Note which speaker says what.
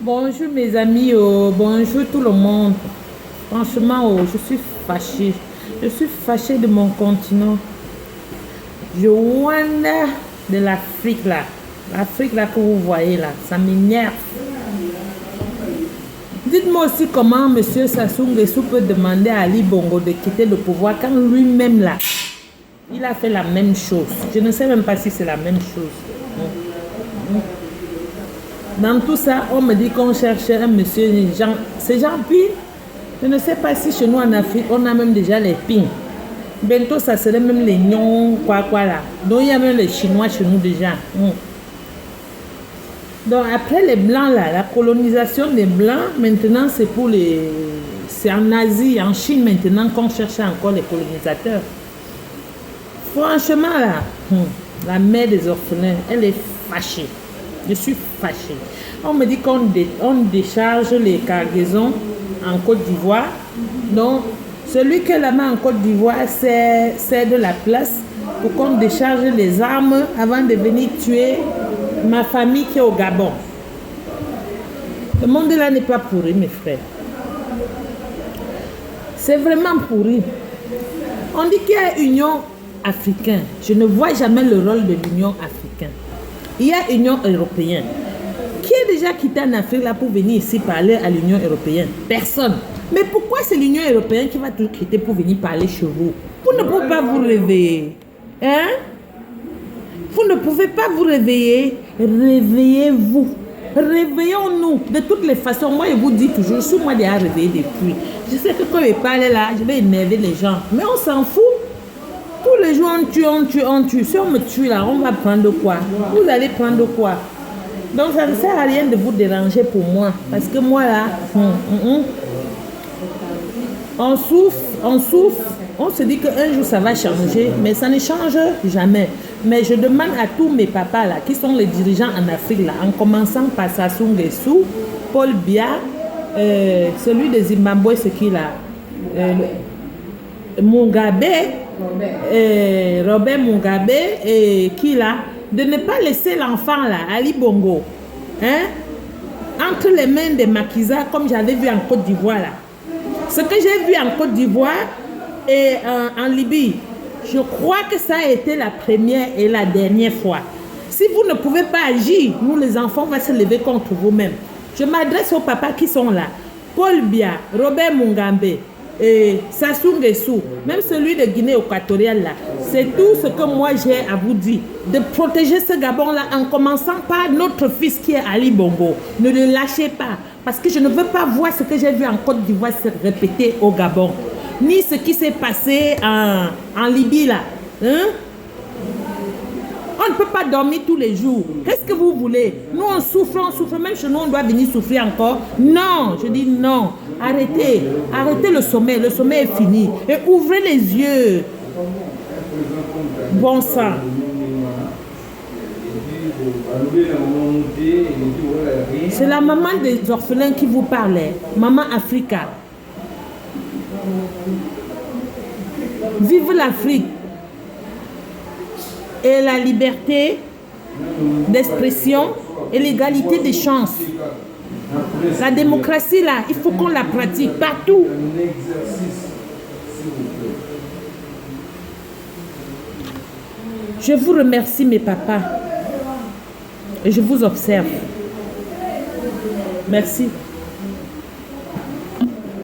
Speaker 1: Bonjour mes amis, bonjour tout le monde. Franchement, je suis fâchée. Je suis fâchée de mon continent. Je wanda de l'Afrique là. L'Afrique là que vous voyez là, ça m'énerve. Dites-moi aussi comment M. Sassou Nguesso peut demander à Ali Bongo de quitter le pouvoir quand lui-même là, il a fait la même chose. Je ne sais même pas si c'est la même chose. Dans tout ça, on me dit qu'on cherche un monsieur Jean. C'est Jean Ping. Je ne sais pas si chez nous en Afrique, on a même déjà les ping. Bientôt, ça serait même les nions, quoi là. Donc, il y a même les Chinois chez nous déjà. Donc, après les Blancs là, la colonisation des Blancs, maintenant, c'est pour les... C'est en Asie, en Chine maintenant qu'on cherche encore les colonisateurs. Franchement là, la mère des orphelins, elle est fâchée. Je suis fâchée. On me dit qu'on décharge les cargaisons en Côte d'Ivoire. Donc, celui qui est là-bas en Côte d'Ivoire, c'est de la place pour qu'on décharge les armes avant de venir tuer ma famille qui est au Gabon. Le monde là n'est pas pourri, mes frères. C'est vraiment pourri. On dit qu'il y a Union africaine. Je ne vois jamais le rôle de l'Union africaine. Il y a Union européenne. Qui a déjà quitté en Afrique là pour venir ici parler à l'Union européenne? Personne. Mais pourquoi c'est l'Union européenne qui va tout quitter pour venir parler chez vous? Vous ne pouvez pas vous réveiller. Hein? Vous ne pouvez pas vous réveiller. Réveillez-vous. Réveillons-nous. De toutes les façons, moi je vous dis toujours, je suis moi déjà réveillée depuis. Je sais que quand je parle là, je vais énerver les gens. Mais on s'en fout. Tous les jours, on tue. Si on me tue là, on va prendre quoi? Vous allez prendre quoi? Donc, ça ne sert à rien de vous déranger pour moi. Parce que moi là, on souffre. On se dit qu'un jour, ça va changer. Mais ça ne change jamais. Mais je demande à tous mes papas là, qui sont les dirigeants en Afrique là, en commençant par Sassou Nguesso, Paul Biya, celui de Zimbabwe, c'est qui là? Mugabe, Robert Mugabe et qui là, de ne pas laisser l'enfant là, Ali Bongo, hein, entre les mains des maquisards comme j'avais vu en Côte d'Ivoire là. Ce que j'ai vu en Côte d'Ivoire et en Libye, je crois que ça a été la première et la dernière fois. Si vous ne pouvez pas agir, nous les enfants, on va se lever contre vous-même. Je m'adresse aux papas qui sont là, Paul Biya, Robert Mugabe, et Sassou Nguesso, même celui de Guinée équatoriale là, c'est tout ce que moi j'ai à vous dire, de protéger ce Gabon là en commençant par notre fils qui est Ali Bongo. Ne le lâchez pas, parce que je ne veux pas voir ce que j'ai vu en Côte d'Ivoire se répéter au Gabon, ni ce qui s'est passé en Libye là, hein? On ne peut pas dormir tous les jours. Qu'est-ce que vous voulez? Nous, on souffre. Même chez nous, on doit venir souffrir encore. Non, je dis non. Arrêtez. Arrêtez le sommeil. Le sommeil est fini. Et ouvrez les yeux. Bon sang. C'est la maman des orphelins qui vous parlait. Maman Africa. Vive l'Afrique. Et la liberté d'expression et l'égalité des chances. La démocratie là, il faut qu'on la pratique partout. Je vous remercie mes papas et je vous observe. Merci.